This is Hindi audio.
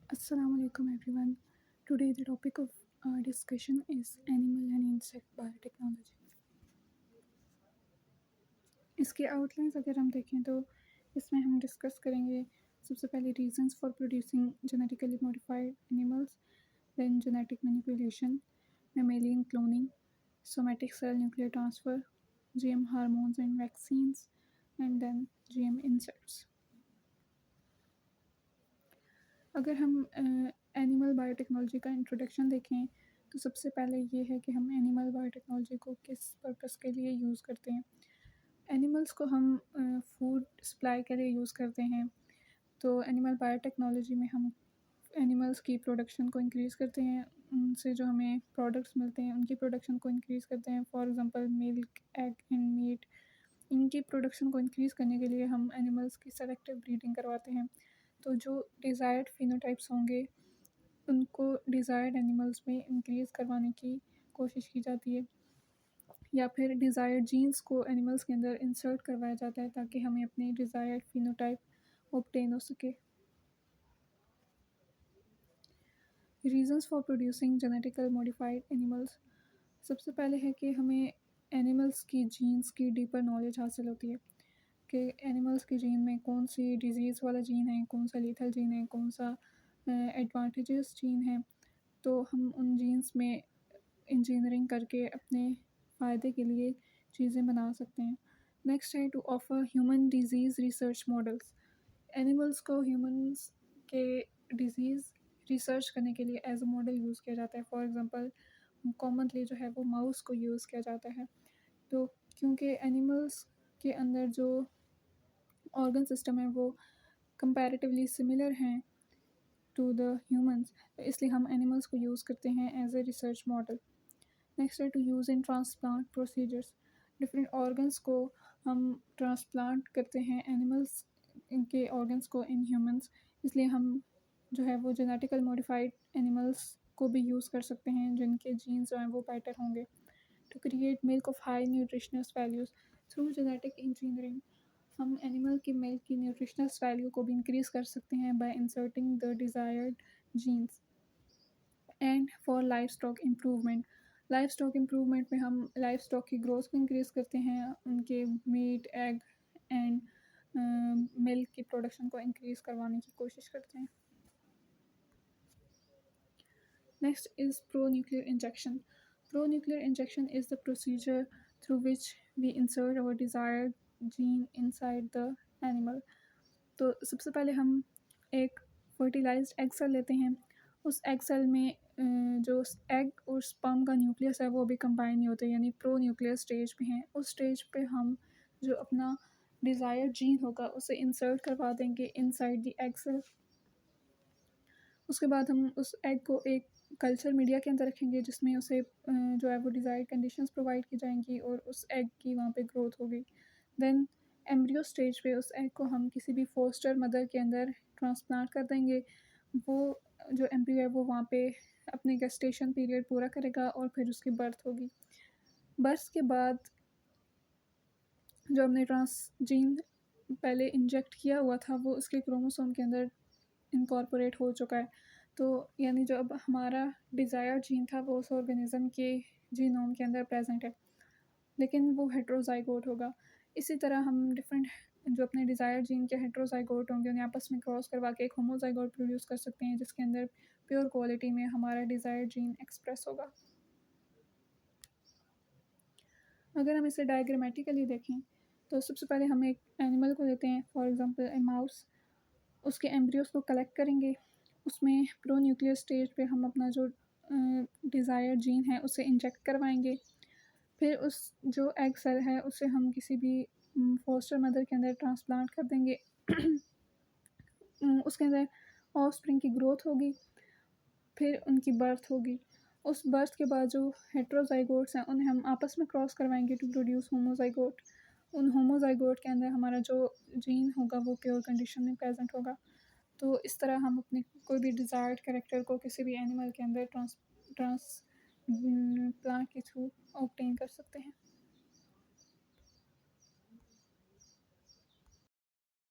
Assalamualaikum everyone. Today the topic of our discussion is animal and insect biotechnology. इसके आउटलाइंस अगर हम देखें तो इसमें हम डिस्कस करेंगे सबसे पहले reasons for producing genetically modified animals, then genetic manipulation, mammalian cloning, somatic cell nuclear transfer, GM hormones and vaccines, and then GM insects. अगर हम एनिमल बायोटेक्नोलॉजी का इंट्रोडक्शन देखें तो सबसे पहले ये है कि हम एनिमल बायोटेक्नोलॉजी को किस पर्पस के लिए यूज़ करते हैं. एनिमल्स को हम फूड सप्लाई के लिए यूज़ करते हैं. तो एनिमल बायोटेक्नोलॉजी में हम एनिमल्स की प्रोडक्शन को इंक्रीज़ करते हैं, उनसे जो हमें प्रोडक्ट्स मिलते हैं उनकी प्रोडक्शन को इंक्रीज़ करते हैं. For example milk, egg and meat, इनकी प्रोडक्शन को इंक्रीज़ करने के लिए हम एनिमल्स की सेलेक्टिव ब्रीडिंग करवाते हैं. तो जो डिज़ायर्ड फिनोटाइप्स होंगे उनको डिज़ायर्ड एनिमल्स में इंक्रीज़ करवाने की कोशिश की जाती है, या फिर डिज़ायर्ड जीन्स को एनिमल्स के अंदर इंसर्ट करवाया जाता है ताकि हमें अपनी डिज़ायर्ड फिनोटाइप ऑब्टेन हो सके. Reasons for producing genetical modified animals. सबसे पहले है कि हमें एनिमल्स की जीन्स की डीपर नॉलेज हासिल होती है कि एनिमल्स के जीन में कौन सी डिज़ीज़ वाला जीन है, कौन सा लीथल जीन है, कौन सा एडवांटेजेस जीन है. तो हम उन जीन्स में इंजीनियरिंग करके अपने फ़ायदे के लिए चीज़ें बना सकते हैं. नेक्स्ट है to offer human disease research models. Animals को ह्यूमंस के डिज़ीज़ रिसर्च करने के लिए एज अ मॉडल यूज़ किया जाता है. फॉर एग्जांपल कॉमनली जो है वो माउस को यूज़ किया जाता है. तो क्योंकि एनिमल्स के अंदर जो ऑर्गन सिस्टम है वो कंपैरेटिवली सिमिलर हैं टू द ह्यूमंस, तो इसलिए हम एनिमल्स को यूज़ करते हैं as a research model. Next है to use in transplant procedures. Different organs को हम ट्रांसप्लांट करते हैं एनिमल्स के ऑर्गन्स को इन ह्यूमंस, इसलिए हम जो है वो जेनेटिकल मॉडिफाइड एनिमल्स को भी यूज़ कर सकते हैं जिनके जीन्स जो हैं वो बेटर होंगे. To create milk of high nutritious values. Through genetic engineering हम एनिमल की मिल्क की न्यूट्रिशनस वैल्यू को भी इंक्रीज़ कर सकते हैं by inserting the desired genes. And for life stock improvement. Life stock improvement में हम लाइफ स्टॉक की ग्रोथ को इंक्रीज़ करते हैं, उनके मीट, एग एंड मिल्क की प्रोडक्शन को इंक्रीज़ करवाने की कोशिश करते हैं. Next is pro nuclear injection. Pro nuclear injection is the procedure through which we insert our desired gene inside the animal. तो सबसे पहले हम एक फर्टिलाइज्ड एग सेल लेते हैं. उस एग सेल में जो एग और स्पर्म का न्यूक्लियस है वो अभी कंबाइन नहीं होते, यानी प्रो न्यूक्लियर स्टेज पे हैं. उस स्टेज पे हम जो अपना डिज़ायर्ड जीन होगा उसे इंसर्ट करवा देंगे इनसाइड द एग सेल. उसके बाद हम उस एग को एक कल्चर मीडिया के अंदर रखेंगे जिसमें उसे जो है वो डिज़ायर्ड कंडीशंस प्रोवाइड की जाएंगी और उस एग की वहाँ पे ग्रोथ होगी. देन एम्ब्रियो स्टेज पे उस एग को हम किसी भी फोस्टर मदर के अंदर ट्रांसप्लांट कर देंगे. वो जो एम्ब्रियो है वो वहाँ पे अपने गेस्टेशन पीरियड पूरा करेगा और फिर उसकी बर्थ होगी. बर्थ के बाद जो हमने ट्रांसजीन पहले इंजेक्ट किया हुआ था वो उसके क्रोमोसोम के अंदर इनकॉर्पोरेट हो चुका है. तो यानी जो अब हमारा डिज़ायर्ड जीन था वो उस ऑर्गेनिज़म के जीनोम के अंदर प्रेजेंट है, लेकिन वो हेट्रोज़ाइगोट होगा. इसी तरह हम डिफरेंट जो अपने डिज़ायर्ड जीन के हेट्रोज़ाइगोट होंगे उन्हें आपस में क्रॉस करवा के एक होमोज़ाइगोट प्रोड्यूस कर सकते हैं जिसके अंदर प्योर क्वालिटी में हमारा डिज़ायर्ड जीन एक्सप्रेस होगा. अगर हम इसे डायग्रामेटिकली देखें तो सबसे पहले हम एक एनिमल को लेते हैं, फॉर एग्जांपल ए माउस. उसके एम्ब्रियोज़ को कलेक्ट करेंगे. उसमें प्रो न्यूक्लियर स्टेज पे हम अपना जो डिज़ायर्ड जीन है उसे इंजेक्ट करवाएंगे. फिर उस जो एग सेल है उसे हम किसी भी फोस्टर मदर के अंदर ट्रांसप्लांट कर देंगे. उसके अंदर ऑफस्प्रिंग की ग्रोथ होगी, फिर उनकी बर्थ होगी. उस बर्थ के बाद जो हेट्रोज़ाइगोट्स हैं उन्हें हम आपस में क्रॉस करवाएंगे टू प्रोड्यूस होमोज़ाइगोट. उन होमोज़ाइगोट के अंदर हमारा जो जीन होगा वो प्योर कंडीशन में प्रेजेंट होगा. तो इस तरह हम अपने कोई भी डिज़ायर्ड कैरेक्टर को किसी भी एनिमल के अंदर ट्रांस प्लांट के थ्रू ऑब्टेन कर सकते हैं.